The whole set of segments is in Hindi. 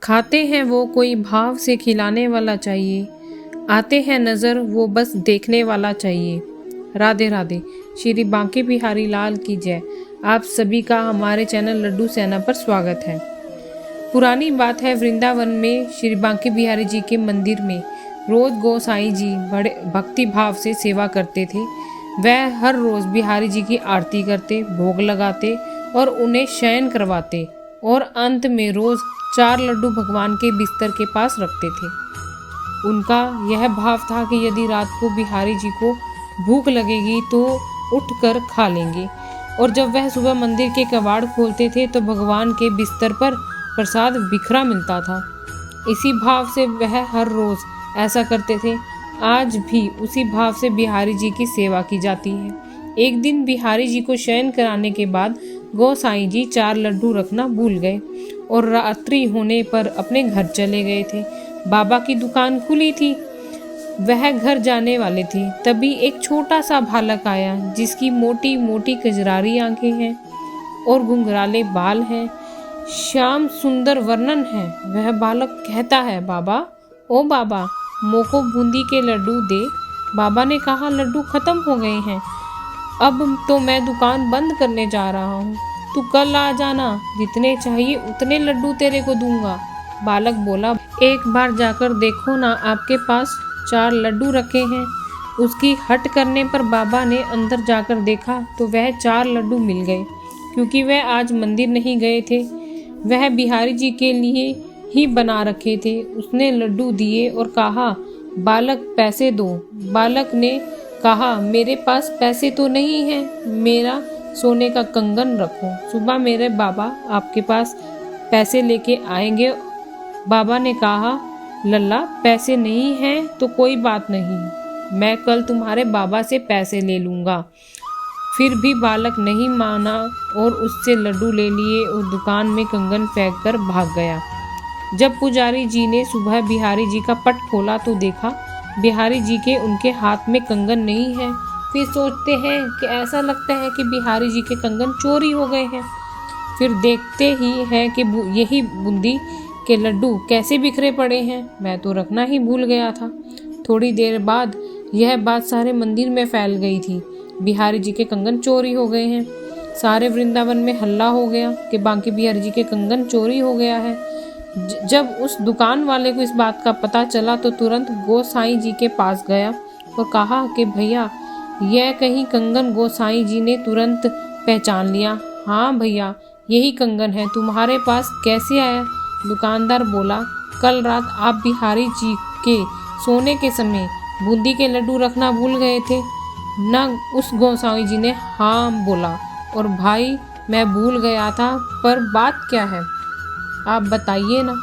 खाते हैं वो कोई भाव से खिलाने वाला चाहिए, आते हैं नज़र वो बस देखने वाला चाहिए। राधे राधे। श्री बांके बिहारी लाल की जय। आप सभी का हमारे चैनल लड्डू सेना पर स्वागत है। पुरानी बात है, वृंदावन में श्री बांके बिहारी जी के मंदिर में रोज गोसाई जी बड़े भक्ति भाव से सेवा करते थे। वह हर रोज बिहारी जी की आरती करते, भोग लगाते और उन्हें शयन करवाते और अंत में रोज 4 लड्डू भगवान के बिस्तर के पास रखते थे। उनका यह भाव था कि यदि रात को बिहारी जी को भूख लगेगी तो उठकर खा लेंगे, और जब वह सुबह मंदिर के कबाड़ खोलते थे तो भगवान के बिस्तर पर प्रसाद बिखरा मिलता था। इसी भाव से वह हर रोज ऐसा करते थे। आज भी उसी भाव से बिहारी जी की सेवा की जाती है। एक दिन बिहारी जी को शयन कराने के बाद गोसाई जी 4 लड्डू रखना भूल गए और रात्रि होने पर अपने घर चले गए थे। बाबा की दुकान खुली थी, वह घर जाने वाले थे। तभी एक छोटा सा बालक आया जिसकी मोटी मोटी कजरारी आंखें हैं और घुंघराले बाल हैं, श्याम सुंदर वर्णन है। वह बालक कहता है, बाबा, ओ बाबा, मोको बूंदी के लड्डू दे। बाबा ने कहा, लड्डू खत्म हो गए हैं, अब तो मैं दुकान बंद करने जा रहा हूँ, तू कल आ जाना, जितने चाहिए उतने लड्डू तेरे को दूंगा। बालक बोला, एक बार जाकर देखो ना, आपके पास 4 लड्डू रखे हैं। उसकी हट करने पर बाबा ने अंदर जाकर देखा तो वह 4 लड्डू मिल गए। क्योंकि वह आज मंदिर नहीं गए थे, वह बिहारी जी के लिए ही बना रखे थे। उसने लड्डू दिए और कहा, बालक पैसे दो। बालक ने कहा, मेरे पास पैसे तो नहीं हैं, मेरा सोने का कंगन रखो, सुबह मेरे बाबा आपके पास पैसे लेके आएंगे। बाबा ने कहा, लल्ला, पैसे नहीं हैं तो कोई बात नहीं, मैं कल तुम्हारे बाबा से पैसे ले लूँगा। फिर भी बालक नहीं माना और उससे लड्डू ले लिए और दुकान में कंगन फेंक कर भाग गया। जब पुजारी जी ने सुबह बिहारी जी का पट खोला तो देखा बिहारी जी के उनके हाथ में कंगन नहीं है। फिर सोचते हैं कि ऐसा लगता है कि बिहारी जी के कंगन चोरी हो गए हैं। फिर देखते ही हैं कि यही बूंदी के लड्डू कैसे बिखरे पड़े हैं, मैं तो रखना ही भूल गया था। थोड़ी देर बाद यह बात सारे मंदिर में फैल गई थी, बिहारी जी के कंगन चोरी हो गए हैं। सारे वृंदावन में हल्ला हो गया कि बांके बिहारी जी के कंगन चोरी हो गया है। जब उस दुकान वाले को इस बात का पता चला तो तुरंत गोसाई जी के पास गया और कहा कि भैया, यह कहीं कंगन। गोसाई जी ने तुरंत पहचान लिया। हाँ भैया, यही कंगन है, तुम्हारे पास कैसे आया? दुकानदार बोला, कल रात आप बिहारी जी के सोने के समय बूंदी के लड्डू रखना भूल गए थे ना। उस गोसाई जी ने हाँ बोला, और भाई मैं भूल गया था, पर बात क्या है आप बताइए ना।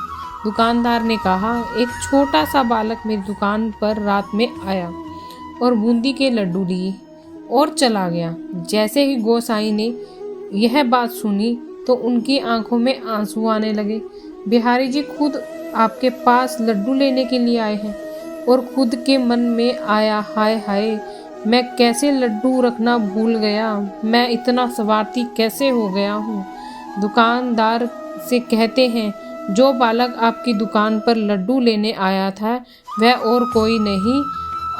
दुकानदार ने कहा, एक छोटा सा बालक मेरी दुकान पर रात में आया और बूंदी के लड्डू लिए और चला गया। जैसे ही गोसाई ने यह बात सुनी तो उनकी आंखों में आंसू आने लगे। बिहारी जी खुद आपके पास लड्डू लेने के लिए आए हैं, और खुद के मन में आया, हाय हाय, मैं कैसे लड्डू रखना भूल गया, मैं इतना स्वार्थी कैसे हो गया हूँ। दुकानदार से कहते हैं, जो बालक आपकी दुकान पर लड्डू लेने आया था वह और कोई नहीं,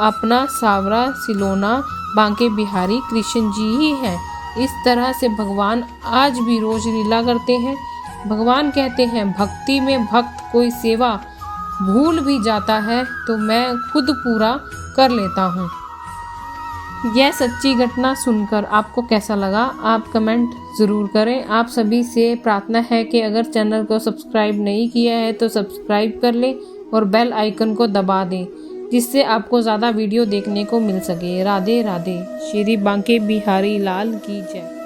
अपना सावरा सिलोना बांके बिहारी कृष्ण जी ही है। इस तरह से भगवान आज भी रोज लीला करते हैं। भगवान कहते हैं, भक्ति में भक्त कोई सेवा भूल भी जाता है तो मैं खुद पूरा कर लेता हूँ। यह सच्ची घटना सुनकर आपको कैसा लगा, आप कमेंट ज़रूर करें। आप सभी से प्रार्थना है कि अगर चैनल को सब्सक्राइब नहीं किया है तो सब्सक्राइब कर लें और बेल आइकन को दबा दें, जिससे आपको ज़्यादा वीडियो देखने को मिल सके। राधे राधे। श्री बांके बिहारी लाल की जय।